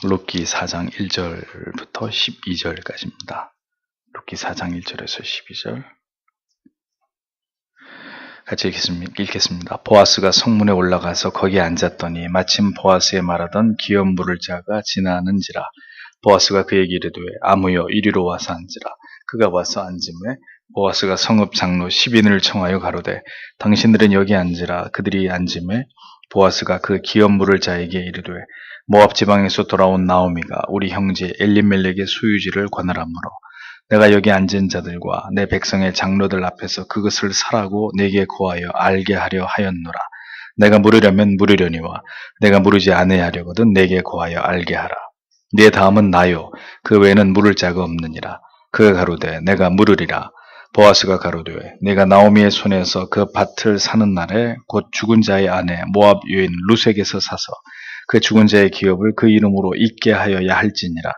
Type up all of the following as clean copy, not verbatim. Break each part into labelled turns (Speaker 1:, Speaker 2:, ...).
Speaker 1: 룻기 4장 1절부터 12절까지입니다. 룻기 4장 1절에서 12절 같이 읽겠습니다. 보아스가 성문에 올라가서 거기에 앉았더니 마침 보아스에 말하던 기업 물을 자가 지나는지라. 보아스가 그에게 이르되 아무여 이리로 와서 앉으라. 그가 와서 앉음에 보아스가 성읍 장로 10인을 청하여 가로되 당신들은 여기 앉으라. 그들이 앉음에 보아스가 그 기업 물을 자에게 이르되 모압 지방에서 돌아온 나오미가 우리 형제 엘리멜렉의 소유지를 관할하므로 내가 여기 앉은 자들과 내 백성의 장로들 앞에서 그것을 사라고 내게 고하여 알게 하려 하였노라. 내가 물으려면 물으려니와 내가 물으지 아니하려거든 내게 고하여 알게 하라. 네 다음은 나요. 그 외에는 물을 자가 없느니라. 그가 가로되 내가 물으리라. 보아스가 가로되 내가 나오미의 손에서 그 밭을 사는 날에 곧 죽은 자의 아내 모압 여인 룻에게서 사서 그 죽은 자의 기업을 그 이름으로 잊게 하여야 할지니라.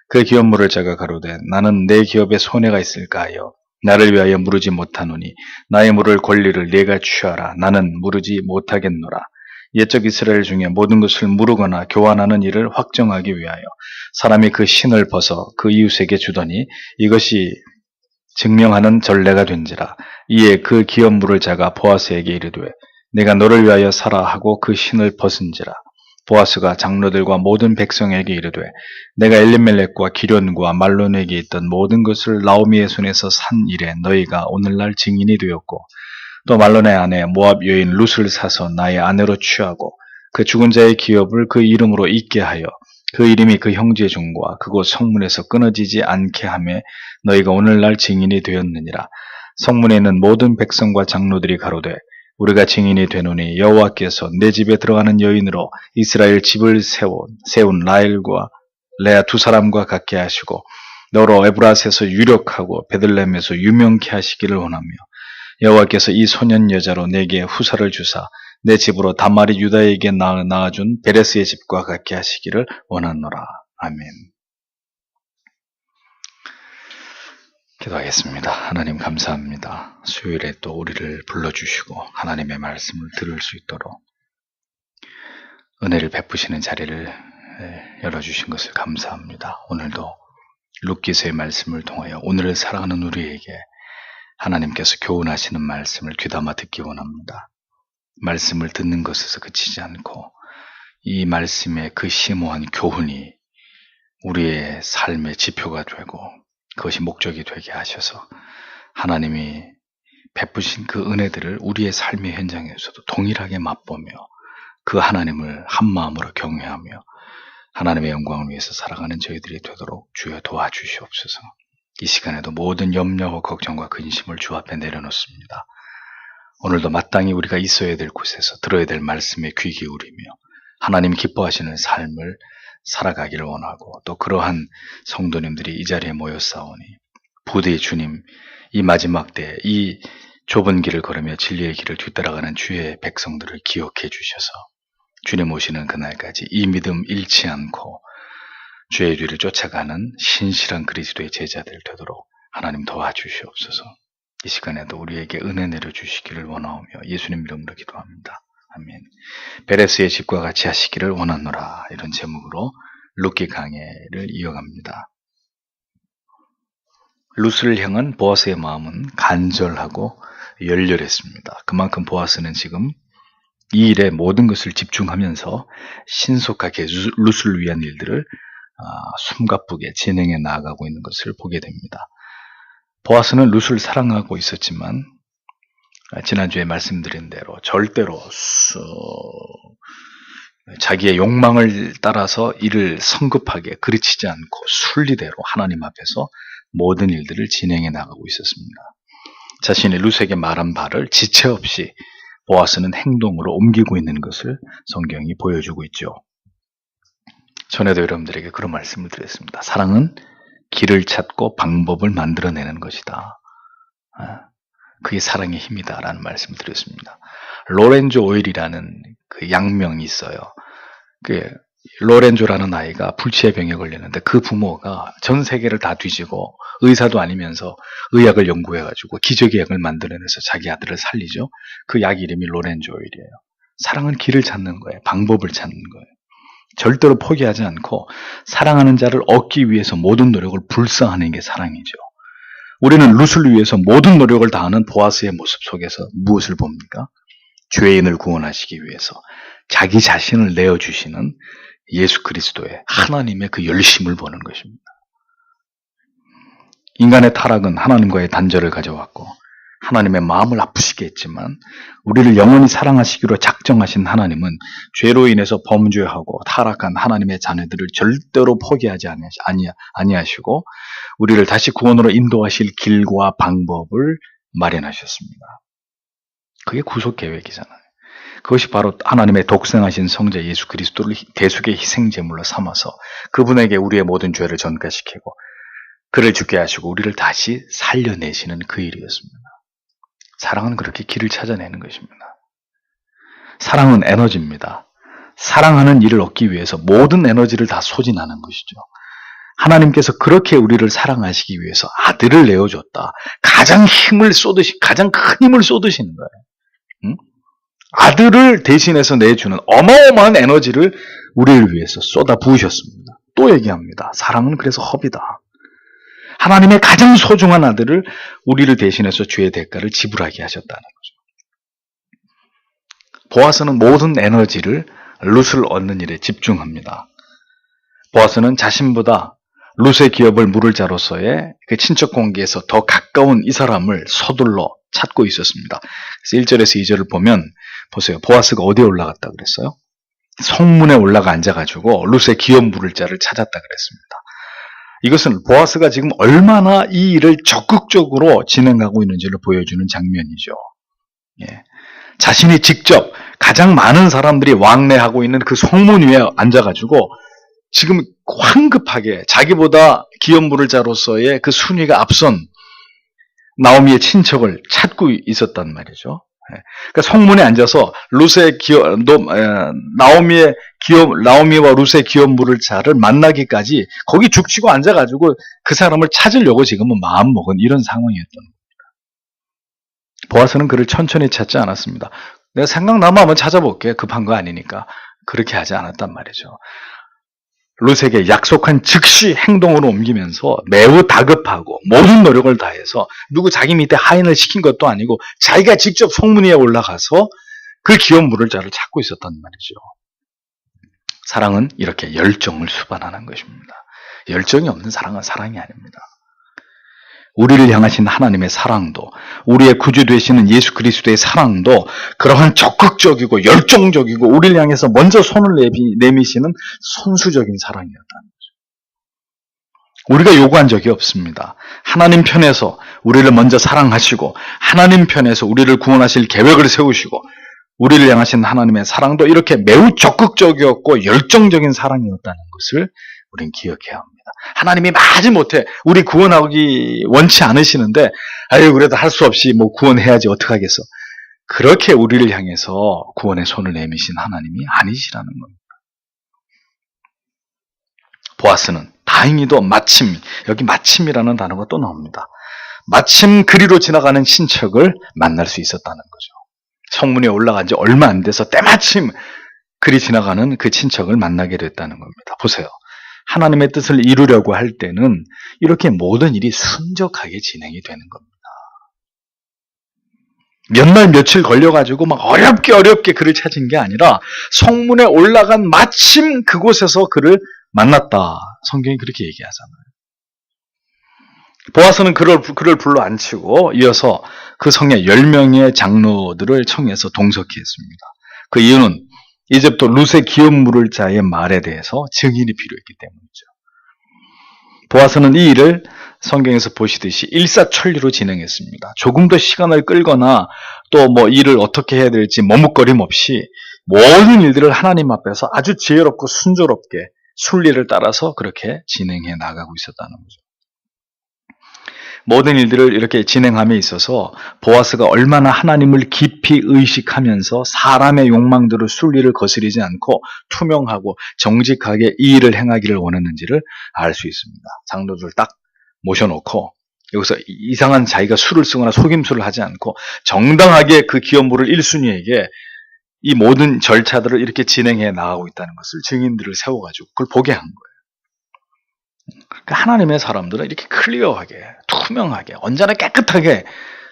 Speaker 1: 그 기업 물을 자가 가로되 나는 내 기업에 손해가 있을까 하여 나를 위하여 물으지 못하노니 나의 물을 권리를 네가 취하라. 나는 물으지 못하겠노라. 옛적 이스라엘 중에 모든 것을 물으거나 교환하는 일을 확정하기 위하여 사람이 그 신을 벗어 그 이웃에게 주더니 이것이 증명하는 전례가 된지라. 이에 그 기업 물을 자가 보아스에게 이르되 내가 너를 위하여 사라 하고 그 신을 벗은지라. 보아스가 장로들과 모든 백성에게 이르되 내가 엘리멜렉과 기련과 말론에게 있던 모든 것을 나오미의 손에서 산 일에 너희가 오늘날 증인이 되었고 또 말론의 아내 모압 여인 룻을 사서 나의 아내로 취하고 그 죽은 자의 기업을 그 이름으로 잊게 하여 그 이름이 그 형제 중과 그곳 성문에서 끊어지지 않게 하며 너희가 오늘날 증인이 되었느니라. 성문에 있는 모든 백성과 장로들이 가로되 우리가 증인이 되노니 여호와께서 내 집에 들어가는 여인으로 이스라엘 집을 세운 라헬과 레아 두 사람과 같게 하시고 너로 에브라스에서 유력하고 베들레헴에서 유명케 하시기를 원하며 여호와께서 이 소년 여자로 내게 후사를 주사 내 집으로 다말이 유다에게 낳아준 베레스의 집과 같게 하시기를 원하노라. 아멘. 기도하겠습니다. 하나님 감사합니다. 수요일에 또 우리를 불러주시고 하나님의 말씀을 들을 수 있도록 은혜를 베푸시는 자리를 열어주신 것을 감사합니다. 오늘도 룻기서의 말씀을 통하여 오늘을 살아가는 우리에게 하나님께서 교훈하시는 말씀을 귀담아 듣기 원합니다. 말씀을 듣는 것에서 그치지 않고 이 말씀의 그 심오한 교훈이 우리의 삶의 지표가 되고 그것이 목적이 되게 하셔서 하나님이 베푸신 그 은혜들을 우리의 삶의 현장에서도 동일하게 맛보며 그 하나님을 한마음으로 경외하며 하나님의 영광을 위해서 살아가는 저희들이 되도록 주여 도와주시옵소서. 이 시간에도 모든 염려와 걱정과 근심을 주 앞에 내려놓습니다. 오늘도 마땅히 우리가 있어야 될 곳에서 들어야 될 말씀에 귀 기울이며 하나님 기뻐하시는 삶을 살아가기를 원하고 또 그러한 성도님들이 이 자리에 모였사오니 부디 주님 이 마지막 때 이 좁은 길을 걸으며 진리의 길을 뒤따라가는 주의 백성들을 기억해 주셔서 주님 오시는 그날까지 이 믿음 잃지 않고 주의 뒤를 쫓아가는 신실한 그리스도의 제자들 되도록 하나님 도와주시옵소서. 이 시간에도 우리에게 은혜 내려주시기를 원하오며 예수님 이름으로 기도합니다. 아멘. 베레스의 집과 같이 하시기를 원하노라. 이런 제목으로 룻기 강해를 이어갑니다. 룻을 향한 보아스의 마음은 간절하고 열렬했습니다. 그만큼 보아스는 지금 이 일에 모든 것을 집중하면서 신속하게 룻을 위한 일들을 숨가쁘게 진행해 나아가고 있는 것을 보게 됩니다. 보아스는 룻을 사랑하고 있었지만 지난주에 말씀드린 대로 절대로 자기의 욕망을 따라서 일을 성급하게 그르치지 않고 순리대로 하나님 앞에서 모든 일들을 진행해 나가고 있었습니다. 자신이 룻에게 말한 바를 지체 없이 보아스는 행동으로 옮기고 있는 것을 성경이 보여주고 있죠. 전에도 여러분들에게 그런 말씀을 드렸습니다. 사랑은 길을 찾고 방법을 만들어내는 것이다. 그게 사랑의 힘이다 라는 말씀을 드렸습니다. 로렌조 오일이라는 그 양명이 있어요. 그 로렌조라는 아이가 불치의 병에 걸렸는데 그 부모가 전 세계를 다 뒤지고 의사도 아니면서 의학을 연구해가지고 기적의 약을 만들어내서 자기 아들을 살리죠. 그 약 이름이 로렌조 오일이에요. 사랑은 길을 찾는 거예요. 방법을 찾는 거예요. 절대로 포기하지 않고 사랑하는 자를 얻기 위해서 모든 노력을 불사하는 게 사랑이죠. 우리는 룻을 위해서 모든 노력을 다하는 보아스의 모습 속에서 무엇을 봅니까? 죄인을 구원하시기 위해서 자기 자신을 내어주시는 예수 그리스도의 하나님의 그 열심을 보는 것입니다. 인간의 타락은 하나님과의 단절을 가져왔고 하나님의 마음을 아프시게 했지만 우리를 영원히 사랑하시기로 작정하신 하나님은 죄로 인해서 범죄하고 타락한 하나님의 자녀들을 절대로 포기하지 아니하시고 우리를 다시 구원으로 인도하실 길과 방법을 마련하셨습니다. 그게 구속 계획이잖아요. 그것이 바로 하나님의 독생하신 성자 예수 그리스도를 대속의 희생제물로 삼아서 그분에게 우리의 모든 죄를 전가시키고 그를 죽게 하시고 우리를 다시 살려내시는 그 일이었습니다. 사랑은 그렇게 길을 찾아내는 것입니다. 사랑은 에너지입니다. 사랑하는 일을 얻기 위해서 모든 에너지를 다 소진하는 것이죠. 하나님께서 그렇게 우리를 사랑하시기 위해서 아들을 내어줬다. 가장 큰 힘을 쏟으시는 거예요. 응? 아들을 대신해서 내주는 어마어마한 에너지를 우리를 위해서 쏟아 부으셨습니다. 또 얘기합니다. 사랑은 그래서 허비다. 하나님의 가장 소중한 아들을 우리를 대신해서 죄의 대가를 지불하게 하셨다는 거죠. 보아스는 모든 에너지를 룻을 얻는 일에 집중합니다. 보아스는 자신보다 룻의 기업을 물을 자로서의 그 친척 관계에서 더 가까운 이 사람을 서둘러 찾고 있었습니다. 그래서 1절에서 2절을 보면 보세요. 보아스가 어디에 올라갔다 그랬어요? 성문에 올라가 앉아가지고 룻의 기업 물을 자를 찾았다 그랬습니다. 이것은 보아스가 지금 얼마나 이 일을 적극적으로 진행하고 있는지를 보여주는 장면이죠. 예. 자신이 직접 가장 많은 사람들이 왕래하고 있는 그 성문 위에 앉아가지고 지금 황급하게 자기보다 기업 물을 자로서의 그 순위가 앞선 나오미의 친척을 찾고 있었단 말이죠. 그러니까 성문에 앉아서 나오미와 룻의 기업 물을 자를 만나기까지 거기 죽치고 앉아가지고 그 사람을 찾으려고 지금은 마음먹은 이런 상황이었던 겁니다. 보아스는 그를 천천히 찾지 않았습니다. 내가 생각나면 한번 찾아볼게. 급한 거 아니니까. 그렇게 하지 않았단 말이죠. 룻에게 약속한 즉시 행동으로 옮기면서 매우 다급하고 모든 노력을 다해서 누구 자기 밑에 하인을 시킨 것도 아니고 자기가 직접 성문 위에 올라가서 그 기업 물을 자를 찾고 있었단 말이죠. 사랑은 이렇게 열정을 수반하는 것입니다. 열정이 없는 사랑은 사랑이 아닙니다. 우리를 향하신 하나님의 사랑도 우리의 구주 되시는 예수 그리스도의 사랑도 그러한 적극적이고 열정적이고 우리를 향해서 먼저 손을 내미시는 선수적인 사랑이었다는 거죠. 우리가 요구한 적이 없습니다. 하나님 편에서 우리를 먼저 사랑하시고 하나님 편에서 우리를 구원하실 계획을 세우시고 우리를 향하신 하나님의 사랑도 이렇게 매우 적극적이었고 열정적인 사랑이었다는 것을 우린 기억해야 합니다. 하나님이 마지못해 우리 구원하기 원치 않으시는데 아유 그래도 할 수 없이 뭐 구원해야지 어떡하겠어. 그렇게 우리를 향해서 구원의 손을 내미신 하나님이 아니시라는 겁니다. 보아스는 다행히도 마침, 여기 마침이라는 단어가 또 나옵니다. 마침 그리로 지나가는 친척을 만날 수 있었다는 거죠. 성문에 올라간 지 얼마 안 돼서 때마침 그리 지나가는 그 친척을 만나게 됐다는 겁니다. 보세요. 하나님의 뜻을 이루려고 할 때는 이렇게 모든 일이 순적하게 진행이 되는 겁니다. 몇 날 며칠 걸려가지고 막 어렵게 그를 찾은 게 아니라 성문에 올라간 마침 그곳에서 그를 만났다. 성경이 그렇게 얘기하잖아요. 보아스는 그를 불러 앉히고 이어서 그 성의 10명의 장로들을 청해서 동석히 했습니다. 그 이유는 이제부터 룻의 기업 물을 자의 말에 대해서 증인이 필요했기 때문이죠. 보아스는 이 일을 성경에서 보시듯이 일사천리로 진행했습니다. 조금 더 시간을 끌거나 또 뭐 일을 어떻게 해야 될지 머뭇거림 없이 모든 일들을 하나님 앞에서 아주 지혜롭고 순조롭게 순리를 따라서 그렇게 진행해 나가고 있었다는 거죠. 모든 일들을 이렇게 진행함에 있어서 보아스가 얼마나 하나님을 깊이 의식하면서 사람의 욕망들을 순리를 거스리지 않고 투명하고 정직하게 이 일을 행하기를 원했는지를 알 수 있습니다. 장로들 딱 모셔놓고 여기서 이상한 자기가 수를 쓰거나 속임수를 하지 않고 정당하게 그 기업물을 1순위에게 이 모든 절차들을 이렇게 진행해 나가고 있다는 것을 증인들을 세워가지고 그걸 보게 한 거예요. 그러니까 하나님의 사람들은 이렇게 클리어하게, 투명하게, 언제나 깨끗하게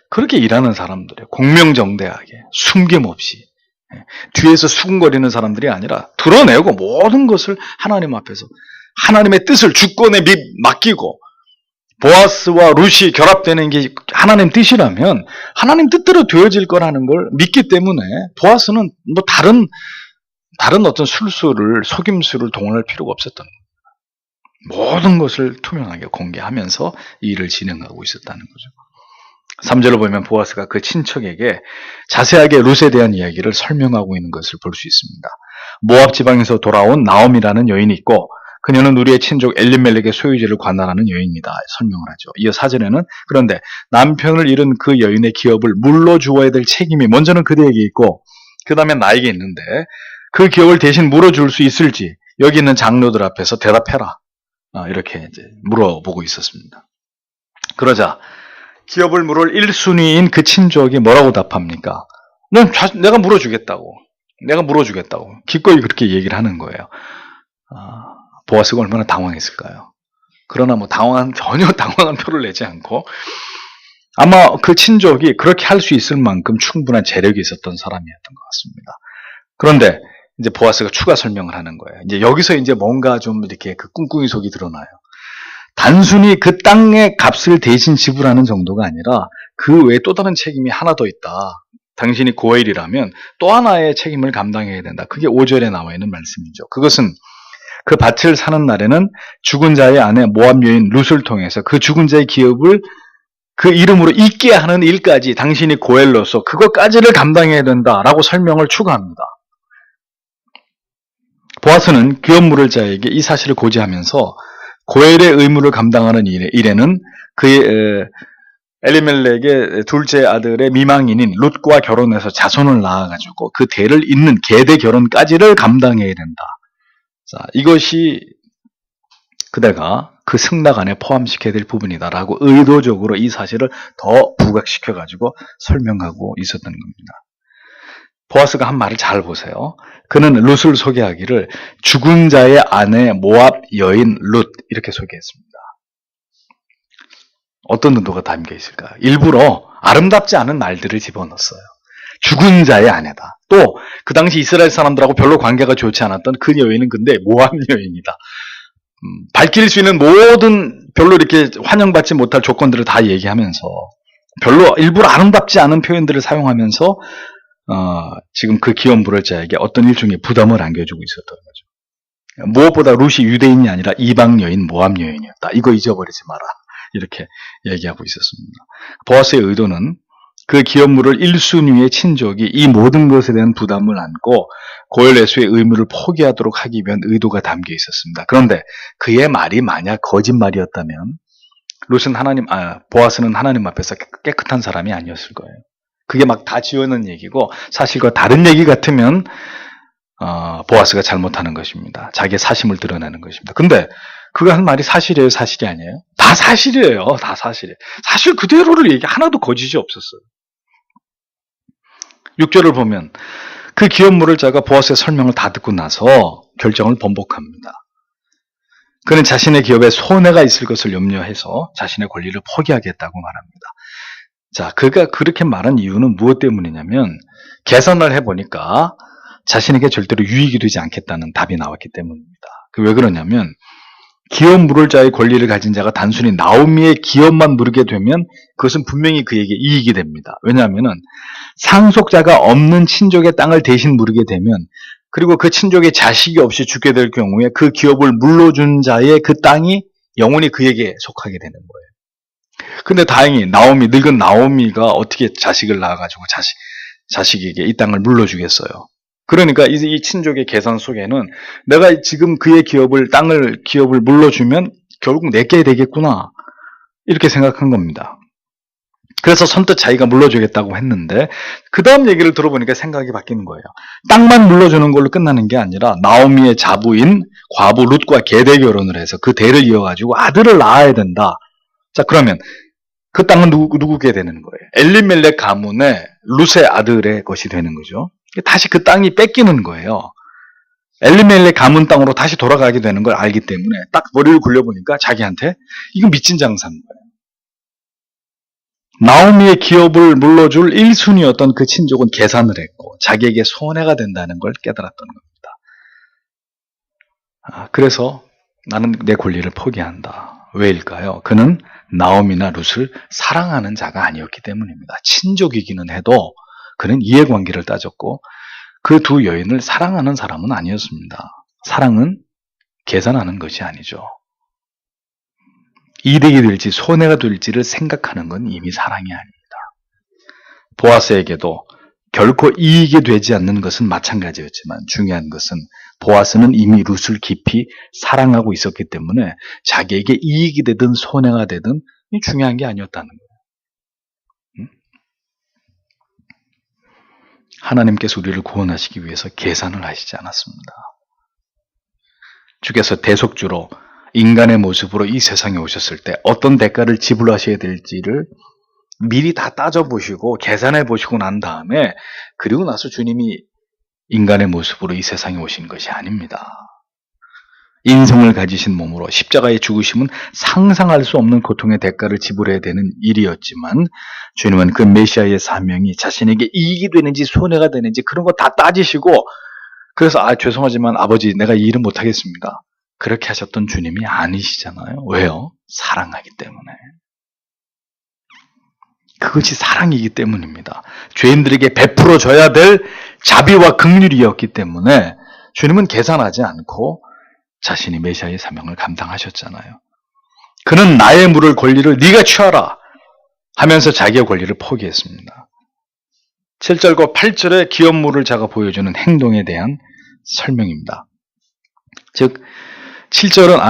Speaker 1: 그렇게 일하는 사람들이에요. 공명정대하게, 숨김없이. 뒤에서 수군거리는 사람들이 아니라 드러내고 모든 것을 하나님 앞에서 하나님의 뜻을 주권에 맡기고 보아스와 룻이 결합되는 게 하나님 뜻이라면 하나님 뜻대로 되어질 거라는 걸 믿기 때문에 보아스는 뭐 다른 어떤 술수를 속임수를 동원할 필요가 없었던 거예요. 모든 것을 투명하게 공개하면서 이 일을 진행하고 있었다는 거죠. 3절로 보면 보아스가 그 친척에게 자세하게 룻에 대한 이야기를 설명하고 있는 것을 볼 수 있습니다. 모압 지방에서 돌아온 나옴이라는 여인이 있고 그녀는 우리의 친족 엘리멜렉의 소유지를 관할하는 여인이다 설명을 하죠. 이어 4절에는 그런데 남편을 잃은 그 여인의 기업을 물러주어야 될 책임이 먼저는 그대에게 있고 그 다음에 나에게 있는데 그 기업을 대신 물어줄 수 있을지 여기 있는 장로들 앞에서 대답해라. 이렇게 이제 물어보고 있었습니다. 그러자 기업을 물을 1순위인 그 친족이 뭐라고 답합니까? 내가 물어주겠다고. 기꺼이 그렇게 얘기를 하는 거예요. 보아스가 얼마나 당황했을까요? 그러나 전혀 당황한 표를 내지 않고 아마 그 친족이 그렇게 할 수 있을 만큼 충분한 재력이 있었던 사람이었던 것 같습니다. 그런데 이제 보아스가 추가 설명을 하는 거예요. 이제 여기서 이제 뭔가 좀 이렇게 그 꿍꿍이 속이 드러나요. 단순히 그 땅의 값을 대신 지불하는 정도가 아니라 그 외에 또 다른 책임이 하나 더 있다. 당신이 고엘이라면 또 하나의 책임을 감당해야 된다. 그게 5절에 나와 있는 말씀이죠. 그것은 그 밭을 사는 날에는 죽은 자의 아내 모압 여인 룻을 통해서 그 죽은 자의 기업을 그 이름으로 잊게 하는 일까지 당신이 고엘로서 그것까지를 감당해야 된다라고 설명을 추가합니다. 보아스는 기업 물을 자에게 이 사실을 고지하면서 고엘의 의무를 감당하는 일에는 그의 엘리멜렉의 둘째 아들의 미망인인 룻과 결혼해서 자손을 낳아가지고 그 대를 잇는 계대 결혼까지를 감당해야 된다. 자, 이것이 그대가 그 승낙 안에 포함시켜야 될 부분이다라고 의도적으로 이 사실을 더 부각시켜가지고 설명하고 있었던 겁니다. 보아스가 한 말을 잘 보세요. 그는 룻을 소개하기를 죽은 자의 아내 모압 여인 룻 이렇게 소개했습니다. 어떤 의도가 담겨 있을까요? 일부러 아름답지 않은 말들을 집어넣었어요. 죽은 자의 아내다. 또 그 당시 이스라엘 사람들하고 별로 관계가 좋지 않았던 그 여인은 근데 모압 여인이다. 밝힐 수 있는 모든 별로 이렇게 환영받지 못할 조건들을 다 얘기하면서 별로 일부러 아름답지 않은 표현들을 사용하면서 지금 그 기업 물을 자에게 어떤 일종의 부담을 안겨주고 있었던 거죠. 무엇보다 룻이 유대인이 아니라 이방 여인 모압 여인이었다. 이거 잊어버리지 마라. 이렇게 얘기하고 있었습니다. 보아스의 의도는 그 기업 물을 1순위의 친족이 이 모든 것에 대한 부담을 안고 고엘레수의 의무를 포기하도록 하기 위한 의도가 담겨 있었습니다. 그런데 그의 말이 만약 거짓말이었다면 보아스는 하나님 앞에서 깨끗한 사람이 아니었을 거예요. 그게 막 다 지어낸 얘기고 사실과 다른 얘기 같으면 보아스가 잘못하는 것입니다. 자기의 사심을 드러내는 것입니다. 근데 그가 한 말이 사실이에요? 사실이 아니에요? 다 사실이에요. 다 사실이에요. 사실 그대로를 얘기 하나도 거짓이 없었어요. 6절을 보면 그 기업 물을 자가 보아스의 설명을 다 듣고 나서 결정을 번복합니다. 그는 자신의 기업에 손해가 있을 것을 염려해서 자신의 권리를 포기하겠다고 말합니다. 자, 그가 그렇게 말한 이유는 무엇 때문이냐면 계산을 해보니까 자신에게 절대로 유익이 되지 않겠다는 답이 나왔기 때문입니다. 왜 그러냐면 기업 물을 자의 권리를 가진 자가 단순히 나오미의 기업만 물게 되면 그것은 분명히 그에게 이익이 됩니다. 왜냐하면 상속자가 없는 친족의 땅을 대신 물게 되면 그리고 그 친족의 자식이 없이 죽게 될 경우에 그 기업을 물러준 자의 그 땅이 영원히 그에게 속하게 되는 거예요. 근데 다행히 늙은 나오미가 어떻게 자식을 낳아가지고 자식에게 이 땅을 물러주겠어요. 그러니까 이 친족의 계산 속에는 내가 지금 그의 기업을 물러주면 결국 내게 되겠구나 이렇게 생각한 겁니다. 그래서 선뜻 자기가 물러주겠다고 했는데 그 다음 얘기를 들어보니까 생각이 바뀌는 거예요. 땅만 물러주는 걸로 끝나는 게 아니라 나오미의 자부인 과부 룻과 계대 결혼을 해서 그 대를 이어가지고 아들을 낳아야 된다. 자, 그러면 그 땅은 누구게 되는 거예요? 엘리멜렉 가문의 룻의 아들의 것이 되는 거죠. 다시 그 땅이 뺏기는 거예요. 엘리멜렉 가문 땅으로 다시 돌아가게 되는 걸 알기 때문에 딱 머리를 굴려보니까 자기한테 이거 미친 장사인 거예요. 나오미의 기업을 물러줄 1순위였던 그 친족은 계산을 했고 자기에게 손해가 된다는 걸 깨달았던 겁니다. 그래서 나는 내 권리를 포기한다. 왜일까요? 그는 나오미나 룻을 사랑하는 자가 아니었기 때문입니다. 친족이기는 해도 그는 이해관계를 따졌고 그 두 여인을 사랑하는 사람은 아니었습니다. 사랑은 계산하는 것이 아니죠. 이득이 될지 손해가 될지를 생각하는 건 이미 사랑이 아닙니다. 보아스에게도 결코 이익이 되지 않는 것은 마찬가지였지만 중요한 것은 보아스는 이미 룻을 깊이 사랑하고 있었기 때문에 자기에게 이익이 되든 손해가 되든 중요한 게 아니었다는 거예요. 하나님께서 우리를 구원하시기 위해서 계산을 하시지 않았습니다. 주께서 대속주로 인간의 모습으로 이 세상에 오셨을 때 어떤 대가를 지불하셔야 될지를 미리 다 따져보시고 계산해보시고 난 다음에 그리고 나서 주님이 인간의 모습으로 이 세상에 오신 것이 아닙니다. 인성을 가지신 몸으로 십자가의 죽으심은 상상할 수 없는 고통의 대가를 지불해야 되는 일이었지만 주님은 그 메시아의 사명이 자신에게 이익이 되는지 손해가 되는지 그런 거 다 따지시고 그래서 죄송하지만 아버지 내가 이 일은 못하겠습니다. 그렇게 하셨던 주님이 아니시잖아요. 왜요? 사랑하기 때문에. 그것이 사랑이기 때문입니다. 죄인들에게 베풀어줘야 될 자비와 긍휼이었기 때문에 주님은 계산하지 않고 자신이 메시아의 사명을 감당하셨잖아요. 그는 나의 물을 권리를 네가 취하라 하면서 자기의 권리를 포기했습니다. 7절과 8절의 기업 물을 자가 보여주는 행동에 대한 설명입니다. 즉 7절은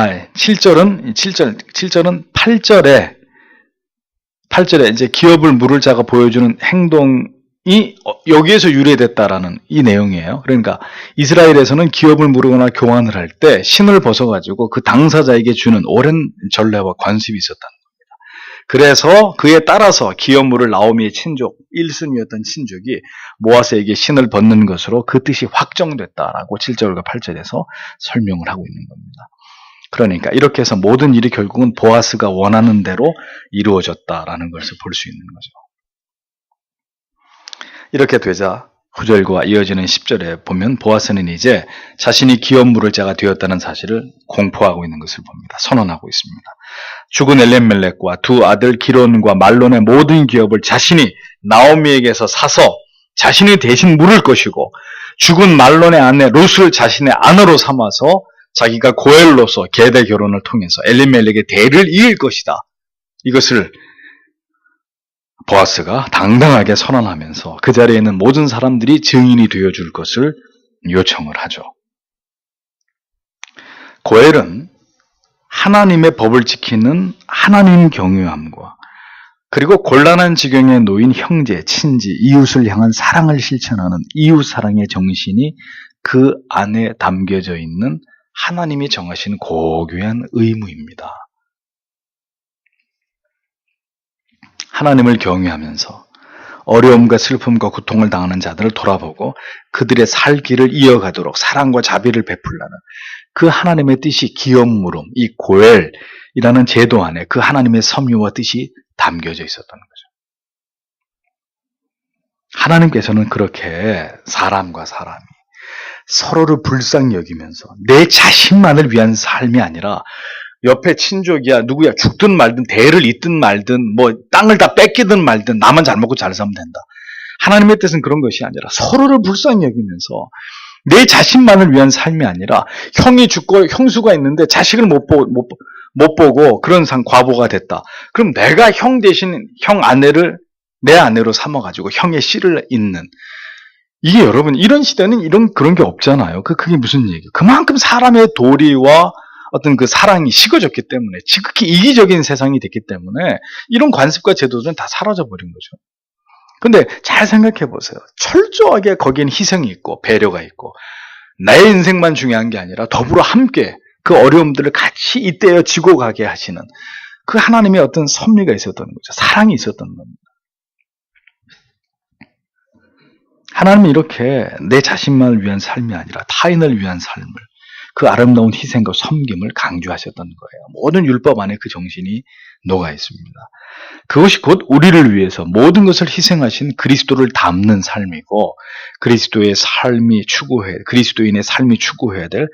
Speaker 1: 8절에 이제 기업을 물을 자가 보여주는 행동이 여기에서 유래됐다라는 이 내용이에요. 그러니까 이스라엘에서는 기업을 물거나 교환을 할 때 신을 벗어가지고 그 당사자에게 주는 오랜 전례와 관습이 있었다는 겁니다. 그래서 그에 따라서 기업물을 나오미의 친족 1순위였던 친족이 모아스에게 신을 벗는 것으로 그 뜻이 확정됐다라고 7절과 8절에서 설명을 하고 있는 겁니다. 그러니까 이렇게 해서 모든 일이 결국은 보아스가 원하는 대로 이루어졌다라는 것을 볼 수 있는 거죠. 이렇게 되자 9절과 이어지는 10절에 보면 보아스는 이제 자신이 기업 물을 자가 되었다는 사실을 공포하고 있는 것을 봅니다. 선언하고 있습니다. 죽은 엘레멜렉과 두 아들 기론과 말론의 모든 기업을 자신이 나오미에게서 사서 자신이 대신 물을 것이고 죽은 말론의 아내 룻을 자신의 아내로 삼아서 자기가 고엘로서 계대 결혼을 통해서 엘리멜렉의 대를 이을 것이다. 이것을 보아스가 당당하게 선언하면서 그 자리에 있는 모든 사람들이 증인이 되어줄 것을 요청을 하죠. 고엘은 하나님의 법을 지키는 하나님 경외함과 그리고 곤란한 지경에 놓인 형제, 친지, 이웃을 향한 사랑을 실천하는 이웃사랑의 정신이 그 안에 담겨져 있는 하나님이 정하신 고귀한 의무입니다. 하나님을 경외하면서 어려움과 슬픔과 고통을 당하는 자들을 돌아보고 그들의 살 길을 이어가도록 사랑과 자비를 베풀라는 그 하나님의 뜻이 기업물음, 이 고엘이라는 제도 안에 그 하나님의 섭리와 뜻이 담겨져 있었던 거죠. 하나님께서는 그렇게 사람과 사람이 서로를 불쌍히 여기면서 내 자신만을 위한 삶이 아니라 옆에 친족이야 누구야 죽든 말든 대를 잇든 말든 뭐 땅을 다 뺏기든 말든 나만 잘 먹고 잘 살면 된다. 하나님의 뜻은 그런 것이 아니라 서로를 불쌍히 여기면서 내 자신만을 위한 삶이 아니라 형이 죽고 형수가 있는데 자식을 못 보고 그런 과부가 됐다. 그럼 내가 형 대신 형 아내를 내 아내로 삼아가지고 형의 씨를 잇는 이게 여러분 이런 시대는 그런 게 없잖아요. 그게 무슨 얘기예요? 그만큼 사람의 도리와 어떤 그 사랑이 식어졌기 때문에 지극히 이기적인 세상이 됐기 때문에 이런 관습과 제도들은 다 사라져버린 거죠. 근데 잘 생각해 보세요. 철저하게 거기엔 희생이 있고 배려가 있고 나의 인생만 중요한 게 아니라 더불어 함께 그 어려움들을 같이 이때여 지고 가게 하시는 그 하나님의 어떤 섭리가 있었던 거죠. 사랑이 있었던 겁니다. 하나님은 이렇게 내 자신만을 위한 삶이 아니라 타인을 위한 삶을, 그 아름다운 희생과 섬김을 강조하셨던 거예요. 모든 율법 안에 그 정신이 녹아 있습니다. 그것이 곧 우리를 위해서 모든 것을 희생하신 그리스도를 담는 삶이고, 그리스도인의 삶이 추구해야 될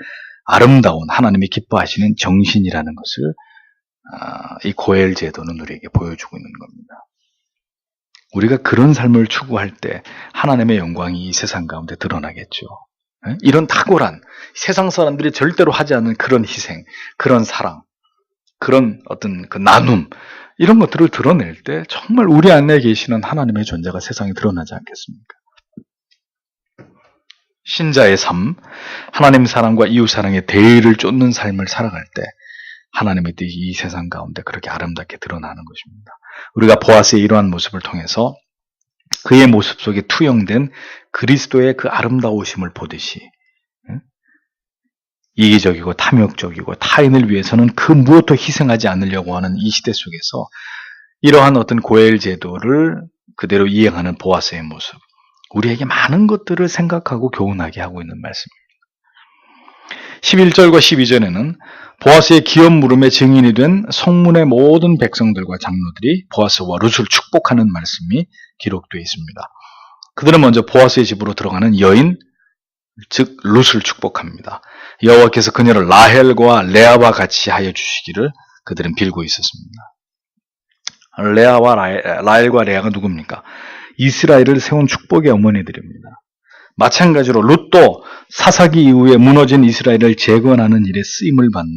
Speaker 1: 아름다운 하나님이 기뻐하시는 정신이라는 것을 이 고엘 제도는 우리에게 보여주고 있는 겁니다. 우리가 그런 삶을 추구할 때 하나님의 영광이 이 세상 가운데 드러나겠죠. 이런 탁월한, 세상 사람들이 절대로 하지 않는 그런 희생, 그런 사랑, 그런 어떤 그 나눔, 이런 것들을 드러낼 때 정말 우리 안에 계시는 하나님의 존재가 세상에 드러나지 않겠습니까? 신자의 삶, 하나님 사랑과 이웃 사랑의 대의를 쫓는 삶을 살아갈 때 하나님의 뜻이 이 세상 가운데 그렇게 아름답게 드러나는 것입니다. 우리가 보아스의 이러한 모습을 통해서 그의 모습 속에 투영된 그리스도의 그 아름다우심을 보듯이, 이기적이고 탐욕적이고 타인을 위해서는 그 무엇도 희생하지 않으려고 하는 이 시대 속에서 이러한 어떤 고엘 제도를 그대로 이행하는 보아스의 모습, 우리에게 많은 것들을 생각하고 교훈하게 하고 있는 말씀입니다. 11절과 12절에는 보아스의 기업 물음의 증인이 된 성문의 모든 백성들과 장로들이 보아스와 룻을 축복하는 말씀이 기록되어 있습니다. 그들은 먼저 보아스의 집으로 들어가는 여인, 즉 룻을 축복합니다. 여호와께서 그녀를 라헬과 레아와 같이 하여 주시기를 그들은 빌고 있었습니다. 라헬과 레아가 누굽니까? 이스라엘을 세운 축복의 어머니들입니다. 마찬가지로 룻도 사사기 이후에 무너진 이스라엘을 재건하는 일에 쓰임을 받는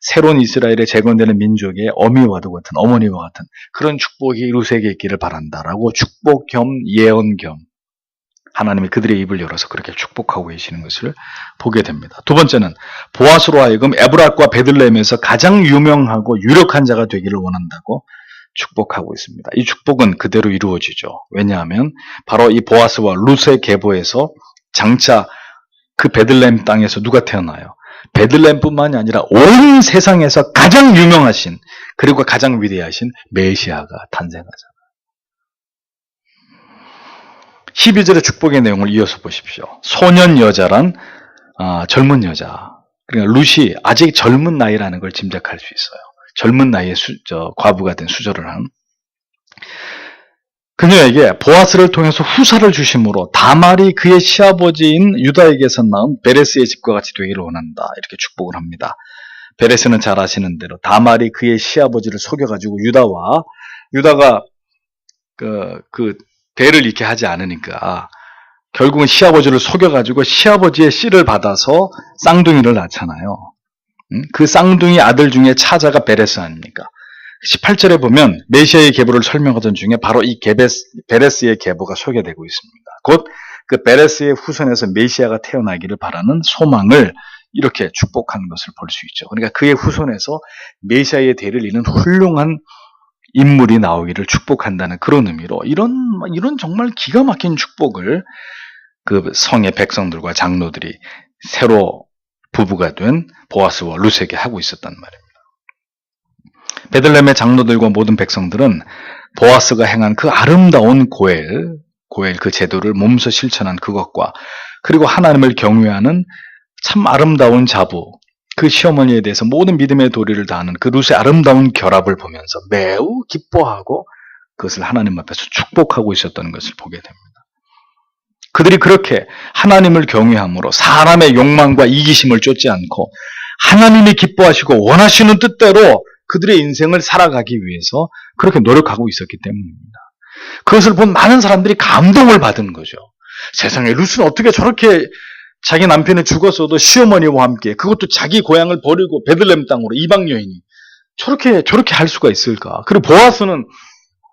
Speaker 1: 새로운 이스라엘에 재건되는 민족의 어미와도 같은, 어머니와 같은 그런 축복이 룻에게 있기를 바란다라고 축복 겸 예언 겸 하나님이 그들의 입을 열어서 그렇게 축복하고 계시는 것을 보게 됩니다. 두 번째는 보아스로 하여금 에브랏과 베들레헴에서 가장 유명하고 유력한 자가 되기를 원한다고 축복하고 있습니다. 이 축복은 그대로 이루어지죠. 왜냐하면 바로 이 보아스와 룻의 계보에서 장차 그 베들레헴 땅에서 누가 태어나요? 베들레헴뿐만이 아니라 온 세상에서 가장 유명하신, 그리고 가장 위대하신 메시아가 탄생하잖아요. 12절의 축복의 내용을 이어서 보십시오. 소년 여자란 젊은 여자, 그러니까 룻이 아직 젊은 나이라는 걸 짐작할 수 있어요. 젊은 나이에 과부가 된 수절을 한 그녀에게 보아스를 통해서 후사를 주심으로 다말이 그의 시아버지인 유다에게서 낳은 베레스의 집과 같이 되기를 원한다, 이렇게 축복을 합니다. 베레스는 잘 아시는 대로 다말이 그의 시아버지를 속여가지고 유다가 그 대를 잃게 하지 않으니까 결국은 시아버지를 속여가지고 시아버지의 씨를 받아서 쌍둥이를 낳잖아요. 그 쌍둥이 아들 중에 차자가 베레스 아닙니까? 18절에 보면 메시아의 계보를 설명하던 중에 바로 이 베레스의 계보가 소개되고 있습니다. 곧 그 베레스의 후손에서 메시아가 태어나기를 바라는 소망을 이렇게 축복하는 것을 볼 수 있죠. 그러니까 그의 후손에서 메시아의 대를 이는 훌륭한 인물이 나오기를 축복한다는 그런 의미로 이런 정말 기가 막힌 축복을 그 성의 백성들과 장로들이 새로 부부가 된 보아스와 룻에게 하고 있었단 말입니다. 베들레헴의 장로들과 모든 백성들은 보아스가 행한 그 아름다운 고엘 그 제도를 몸소 실천한 그것과 그리고 하나님을 경외하는 참 아름다운 자부, 그 시어머니에 대해서 모든 믿음의 도리를 다하는 그 룻의 아름다운 결합을 보면서 매우 기뻐하고 그것을 하나님 앞에서 축복하고 있었던 것을 보게 됩니다. 그들이 그렇게 하나님을 경외함으로 사람의 욕망과 이기심을 쫓지 않고 하나님이 기뻐하시고 원하시는 뜻대로 그들의 인생을 살아가기 위해서 그렇게 노력하고 있었기 때문입니다. 그것을 본 많은 사람들이 감동을 받은 거죠. 세상에 룻은 어떻게 저렇게 자기 남편이 죽었어도 시어머니와 함께, 그것도 자기 고향을 버리고 베들레헴 땅으로 이방 여인이 저렇게 할 수가 있을까? 그리고 보아스는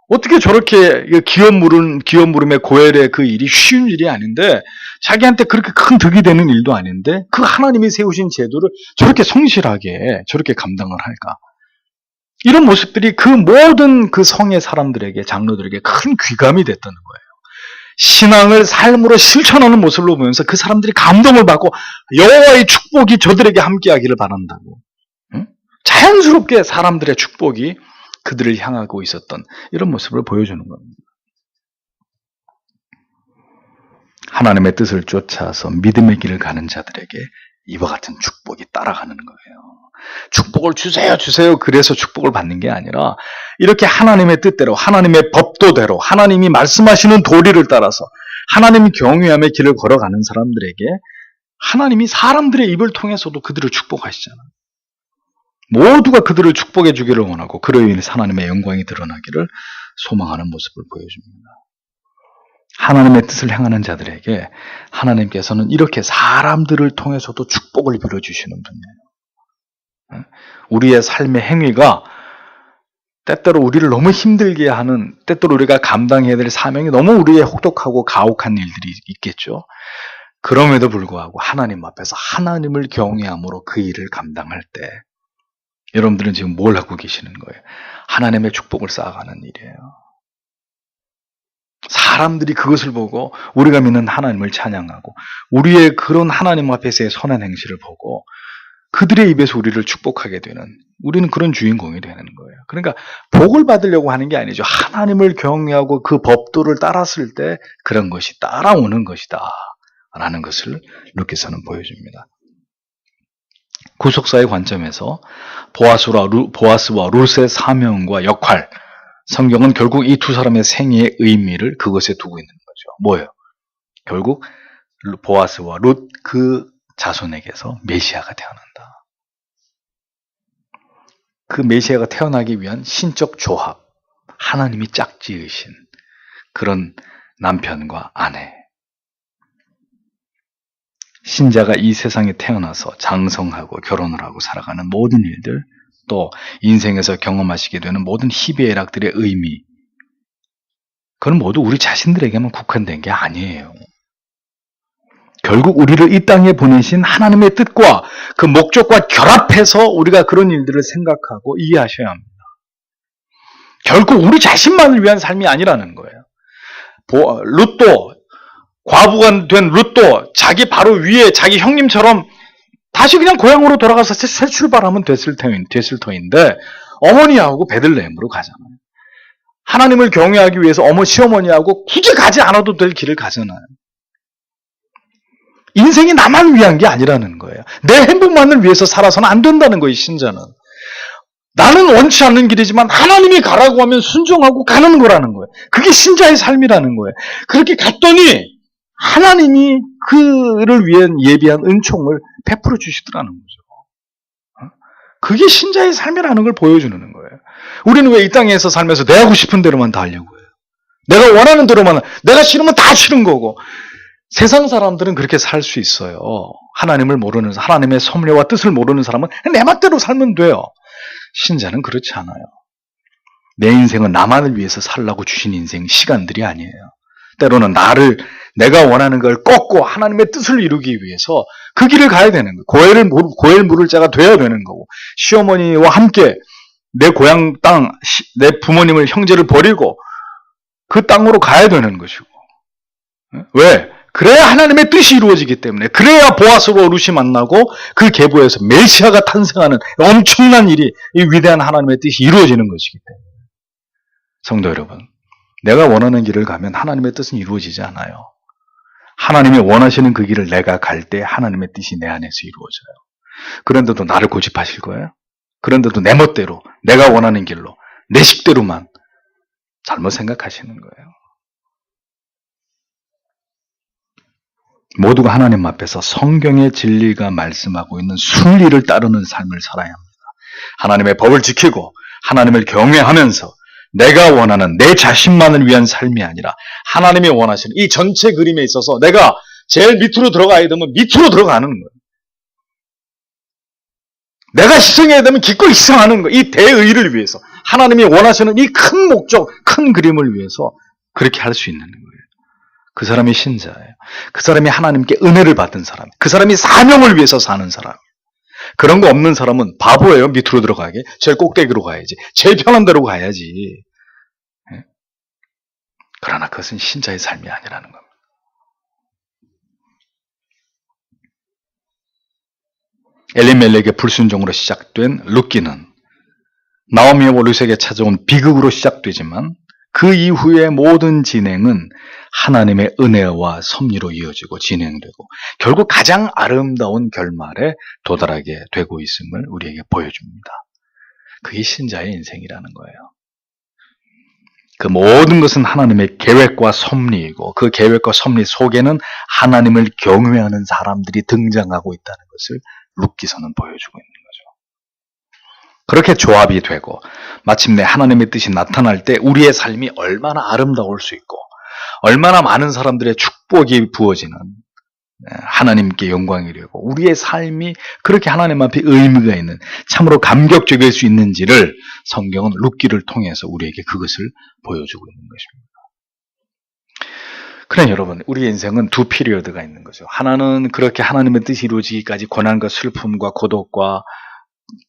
Speaker 1: 어떻게 저렇게 기업 물음의 고엘의 그 일이 쉬운 일이 아닌데, 자기한테 그렇게 큰 득이 되는 일도 아닌데 그 하나님이 세우신 제도를 저렇게 성실하게 저렇게 감당을 할까? 이런 모습들이 그 모든 그 성의 사람들에게, 장로들에게 큰 귀감이 됐다는 거예요. 신앙을 삶으로 실천하는 모습을 보면서 그 사람들이 감동을 받고 여호와의 축복이 저들에게 함께하기를 바란다고, 자연스럽게 사람들의 축복이 그들을 향하고 있었던 이런 모습을 보여주는 겁니다. 하나님의 뜻을 쫓아서 믿음의 길을 가는 자들에게 이와 같은 축복이 따라가는 거예요. 축복을 주세요, 주세요. 그래서 축복을 받는 게 아니라 이렇게 하나님의 뜻대로, 하나님의 법도대로, 하나님이 말씀하시는 도리를 따라서 하나님이 경외함의 길을 걸어가는 사람들에게 하나님이 사람들의 입을 통해서도 그들을 축복하시잖아요. 모두가 그들을 축복해 주기를 원하고 그로 인해서 하나님의 영광이 드러나기를 소망하는 모습을 보여줍니다. 하나님의 뜻을 행하는 자들에게 하나님께서는 이렇게 사람들을 통해서도 축복을 빌어주시는 분이에요. 우리의 삶의 행위가 때때로 우리를 너무 힘들게 하는, 때때로 우리가 감당해야 될 사명이 너무 우리의 혹독하고 가혹한 일들이 있겠죠. 그럼에도 불구하고 하나님 앞에서 하나님을 경외함으로 그 일을 감당할 때 여러분들은 지금 뭘 하고 계시는 거예요? 하나님의 축복을 쌓아가는 일이에요. 사람들이 그것을 보고 우리가 믿는 하나님을 찬양하고 우리의 그런 하나님 앞에서의 선한 행실을 보고 그들의 입에서 우리를 축복하게 되는, 우리는 그런 주인공이 되는 거예요. 그러니까 복을 받으려고 하는 게 아니죠. 하나님을 경외하고 그 법도를 따랐을 때 그런 것이 따라오는 것이다 라는 것을 루키서는 보여줍니다. 구속사의 관점에서 보아스와 룻의 사명과 역할, 성경은 결국 이 두 사람의 생애의 의미를 그것에 두고 있는 거죠. 뭐예요? 결국 보아스와 룻 그 자손에게서 메시아가 태어난다. 그 메시아가 태어나기 위한 신적 조합, 하나님이 짝지으신 그런 남편과 아내. 신자가 이 세상에 태어나서 장성하고 결혼을 하고 살아가는 모든 일들, 또 인생에서 경험하시게 되는 모든 희비애락들의 의미, 그건 모두 우리 자신들에게만 국한된 게 아니에요. 결국 우리를 이 땅에 보내신 하나님의 뜻과 그 목적과 결합해서 우리가 그런 일들을 생각하고 이해하셔야 합니다. 결국 우리 자신만을 위한 삶이 아니라는 거예요. 룻도, 과부가 된 룻도 자기 바로 위에 자기 형님처럼 다시 그냥 고향으로 돌아가서 새 출발하면 됐을 터인데 어머니하고 베들레헴으로 가잖아요. 하나님을 경외하기 위해서 시어머니하고 굳이 가지 않아도 될 길을 가잖아요. 인생이 나만 위한 게 아니라는 거예요. 내 행복만을 위해서 살아서는 안 된다는 거예요, 신자는. 나는 원치 않는 길이지만 하나님이 가라고 하면 순종하고 가는 거라는 거예요. 그게 신자의 삶이라는 거예요. 그렇게 갔더니 하나님이 그를 위한 예비한 은총을 베풀어 주시더라는 거죠. 그게 신자의 삶이라는 걸 보여주는 거예요. 우리는 왜 이 땅에서 살면서 내 하고 싶은 대로만 다 하려고 해요. 내가 원하는 대로만, 내가 싫으면 다 싫은 거고. 세상 사람들은 그렇게 살 수 있어요. 하나님을 모르는, 하나님의 섭리와 뜻을 모르는 사람은 내 멋대로 살면 돼요. 신자는 그렇지 않아요. 내 인생은 나만을 위해서 살라고 주신 인생, 시간들이 아니에요. 때로는 내가 원하는 걸 꺾고 하나님의 뜻을 이루기 위해서 그 길을 가야 되는 거예요. 고엘 물을 자가 돼야 되는 거고, 시어머니와 함께 내 고향 땅, 내 부모님을, 형제를 버리고 그 땅으로 가야 되는 것이고. 왜? 그래야 하나님의 뜻이 이루어지기 때문에, 그래야 보아스와 룻이 만나고 그 계보에서 메시아가 탄생하는 엄청난 일이, 이 위대한 하나님의 뜻이 이루어지는 것이기 때문에. 성도 여러분, 내가 원하는 길을 가면 하나님의 뜻은 이루어지지 않아요. 하나님이 원하시는 그 길을 내가 갈 때 하나님의 뜻이 내 안에서 이루어져요. 그런데도 나를 고집하실 거예요? 그런데도 내 멋대로, 내가 원하는 길로, 내 식대로만 잘못 생각하시는 거예요. 모두가 하나님 앞에서 성경의 진리가 말씀하고 있는 순리를 따르는 삶을 살아야 합니다. 하나님의 법을 지키고 하나님을 경외하면서 내가 원하는 내 자신만을 위한 삶이 아니라 하나님이 원하시는 이 전체 그림에 있어서 내가 제일 밑으로 들어가야 되면 밑으로 들어가는 거예요. 내가 희생해야 되면 기꺼이 희생하는 거예요. 이 대의를 위해서, 하나님이 원하시는 이 큰 목적, 큰 그림을 위해서 그렇게 할 수 있는 거예요. 그 사람이 신자예요. 그 사람이 하나님께 은혜를 받은 사람, 그 사람이 사명을 위해서 사는 사람. 그런 거 없는 사람은 바보예요. 밑으로 들어가게. 제일 꼭대기로 가야지. 제일 편한 데로 가야지. 그러나 그것은 신자의 삶이 아니라는 겁니다. 엘리멜렉의 불순종으로 시작된 룻기는 나오미와 룻에게 찾아온 비극으로 시작되지만 그 이후의 모든 진행은 하나님의 은혜와 섭리로 이어지고 진행되고 결국 가장 아름다운 결말에 도달하게 되고 있음을 우리에게 보여줍니다. 그게 신자의 인생이라는 거예요. 그 모든 것은 하나님의 계획과 섭리이고 그 계획과 섭리 속에는 하나님을 경외하는 사람들이 등장하고 있다는 것을 룻기서는 보여주고 있는 거죠. 그렇게 조합이 되고 마침내 하나님의 뜻이 나타날 때 우리의 삶이 얼마나 아름다울 수 있고 얼마나 많은 사람들의 축복이 부어지는 하나님께 영광이 되고 우리의 삶이 그렇게 하나님 앞에 의미가 있는 참으로 감격적일 수 있는지를 성경은 룻기를 통해서 우리에게 그것을 보여주고 있는 것입니다. 그래 여러분, 우리 인생은 두 피리어드가 있는 거죠. 하나는 그렇게 하나님의 뜻이 이루어지기까지 고난과 슬픔과 고독과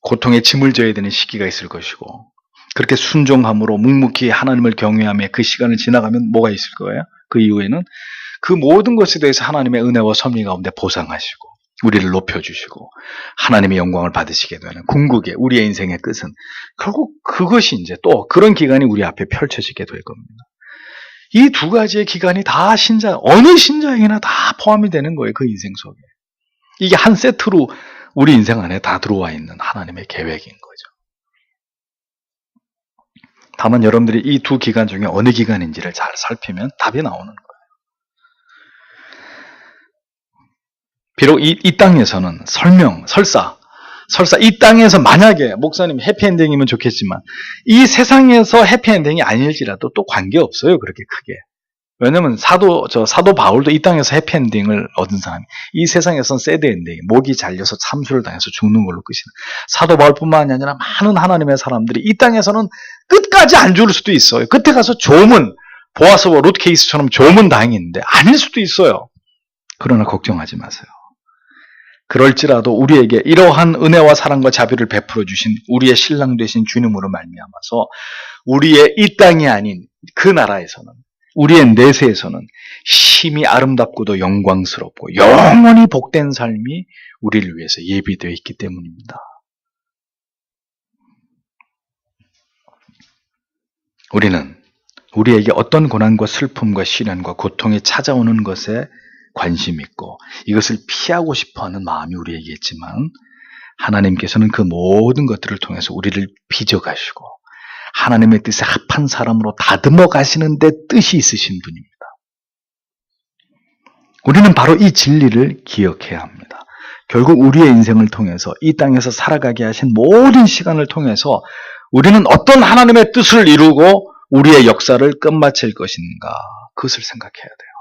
Speaker 1: 고통에 짐을 져야 되는 시기가 있을 것이고 그렇게 순종함으로 묵묵히 하나님을 경외하며 그 시간을 지나가면 뭐가 있을 거예요? 그 이후에는 그 모든 것에 대해서 하나님의 은혜와 섭리 가운데 보상하시고 우리를 높여주시고 하나님의 영광을 받으시게 되는 궁극의 우리의 인생의 끝은 결국 그것이 이제 또 그런 기간이 우리 앞에 펼쳐지게 될 겁니다. 이 두 가지의 기간이 다 어느 신자에게나 다 포함이 되는 거예요. 그 인생 속에. 이게 한 세트로 우리 인생 안에 다 들어와 있는 하나님의 계획인 거죠. 다만 여러분들이 이 두 기간 중에 어느 기간인지를 잘 살피면 답이 나오는 거예요. 비록 이 땅에서는 설사 이 땅에서 만약에 목사님 해피엔딩이면 좋겠지만 이 세상에서 해피엔딩이 아닐지라도 또 관계없어요. 그렇게 크게. 왜냐면 사도 바울도 이 땅에서 해피엔딩을 얻은 사람이 이 세상에선 새드엔딩, 목이 잘려서 참수를 당해서 죽는 걸로 끝이는 사도 바울뿐만이 아니라 많은 하나님의 사람들이 이 땅에서는 끝까지 안 죽을 수도 있어요. 끝에 가서 조문, 보아스와 룻 케이스처럼 조문 당했는데 아닐 수도 있어요. 그러나 걱정하지 마세요. 그럴지라도 우리에게 이러한 은혜와 사랑과 자비를 베풀어 주신 우리의 신랑 되신 주님으로 말미암아서 우리의 이 땅이 아닌 그 나라에서는 우리의 내세에서는 심히 아름답고도 영광스럽고 영원히 복된 삶이 우리를 위해서 예비되어 있기 때문입니다. 우리는 우리에게 어떤 고난과 슬픔과 시련과 고통이 찾아오는 것에 관심 있고 이것을 피하고 싶어하는 마음이 우리에게 있지만 하나님께서는 그 모든 것들을 통해서 우리를 빚어가시고 하나님의 뜻에 합한 사람으로 다듬어 가시는 데 뜻이 있으신 분입니다. 우리는 바로 이 진리를 기억해야 합니다. 결국 우리의 인생을 통해서 이 땅에서 살아가게 하신 모든 시간을 통해서 우리는 어떤 하나님의 뜻을 이루고 우리의 역사를 끝마칠 것인가 그것을 생각해야 돼요.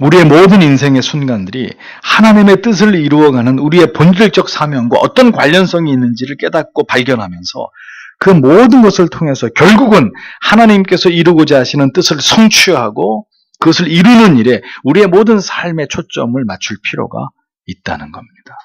Speaker 1: 우리의 모든 인생의 순간들이 하나님의 뜻을 이루어가는 우리의 본질적 사명과 어떤 관련성이 있는지를 깨닫고 발견하면서 그 모든 것을 통해서 결국은 하나님께서 이루고자 하시는 뜻을 성취하고 그것을 이루는 일에 우리의 모든 삶의 초점을 맞출 필요가 있다는 겁니다.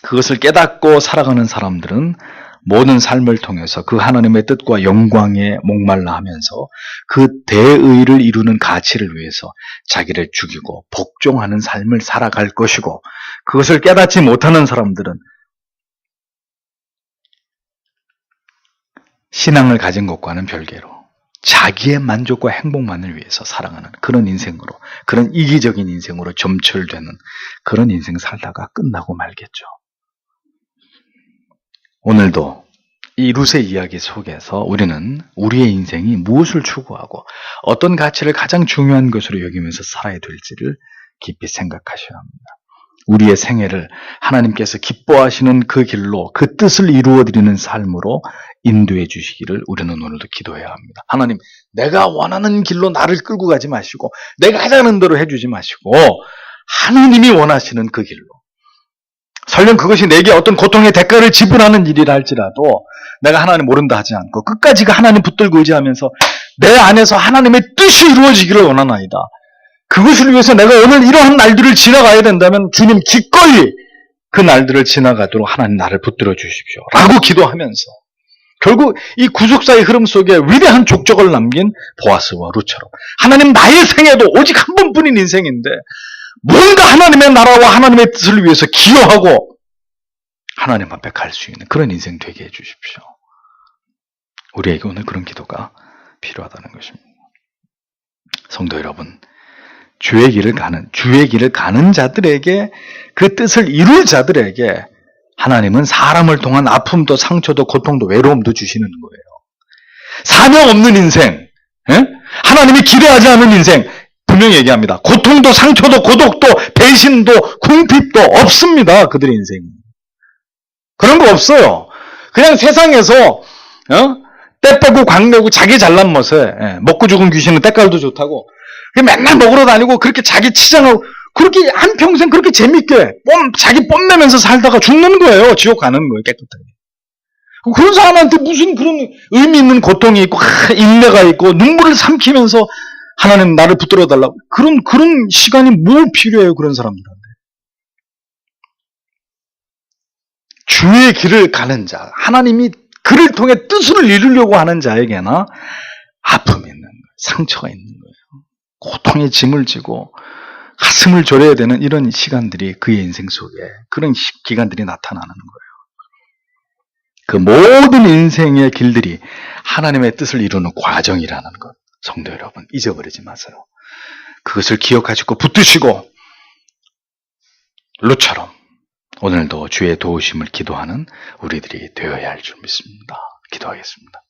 Speaker 1: 그것을 깨닫고 살아가는 사람들은 모든 삶을 통해서 그 하나님의 뜻과 영광에 목말라 하면서 그 대의를 이루는 가치를 위해서 자기를 죽이고 복종하는 삶을 살아갈 것이고 그것을 깨닫지 못하는 사람들은 신앙을 가진 것과는 별개로 자기의 만족과 행복만을 위해서 살아가는 그런 인생으로 그런 이기적인 인생으로 점철되는 그런 인생 살다가 끝나고 말겠죠. 오늘도 이 룻의 이야기 속에서 우리는 우리의 인생이 무엇을 추구하고 어떤 가치를 가장 중요한 것으로 여기면서 살아야 될지를 깊이 생각하셔야 합니다. 우리의 생애를 하나님께서 기뻐하시는 그 길로 그 뜻을 이루어드리는 삶으로 인도해 주시기를 우리는 오늘도 기도해야 합니다. 하나님, 내가 원하는 길로 나를 끌고 가지 마시고 내가 하자는 대로 해주지 마시고 하나님이 원하시는 그 길로 설령 그것이 내게 어떤 고통의 대가를 지불하는 일이라 할지라도 내가 하나님 모른다 하지 않고 끝까지 그 하나님 붙들고 의지하면서 내 안에서 하나님의 뜻이 이루어지기를 원하나이다. 그것을 위해서 내가 오늘 이러한 날들을 지나가야 된다면 주님 기꺼이 그 날들을 지나가도록 하나님 나를 붙들어 주십시오. 라고 기도하면서 결국 이 구속사의 흐름 속에 위대한 족적을 남긴 보아스와 룻처럼 하나님 나의 생애도 오직 한 번뿐인 인생인데 뭔가 하나님의 나라와 하나님의 뜻을 위해서 기여하고 하나님 앞에 갈 수 있는 그런 인생 되게 해주십시오. 우리에게 오늘 그런 기도가 필요하다는 것입니다. 성도 여러분, 주의 길을 가는 자들에게, 그 뜻을 이룰 자들에게 하나님은 사람을 통한 아픔도 상처도 고통도 외로움도 주시는 거예요. 사명 없는 인생, 하나님이 기대하지 않는 인생, 분명히 얘기합니다. 고통도 상처도 고독도 배신도 궁핍도 없습니다. 그들의 인생이. 그런 거 없어요. 그냥 세상에서 때 빼고 광 내고 자기 잘난 멋에 먹고 죽은 귀신은 때깔도 좋다고 맨날 먹으러 다니고 그렇게 자기 치장하고 그렇게 한평생 그렇게 재밌게 자기 뽐내면서 살다가 죽는 거예요. 지옥 가는 거예요. 깨끗하게. 그런 사람한테 무슨 그런 의미 있는 고통이 있고 인내가 있고 눈물을 삼키면서 하나님 나를 붙들어 달라고 그런 시간이 뭐 필요해요. 그런 사람들한테. 주의 길을 가는 자, 하나님이 그를 통해 뜻을 이루려고 하는 자에게나 아픔이 있는 거예요. 상처가 있는 거예요. 고통의 짐을 지고 가슴을 졸여야 되는 이런 시간들이 그의 인생 속에 그런 기간들이 나타나는 거예요. 그 모든 인생의 길들이 하나님의 뜻을 이루는 과정이라는 것, 성도 여러분 잊어버리지 마세요. 그것을 기억하시고 붙드시고 룻처럼 오늘도 주의 도우심을 기도하는 우리들이 되어야 할 줄 믿습니다. 기도하겠습니다.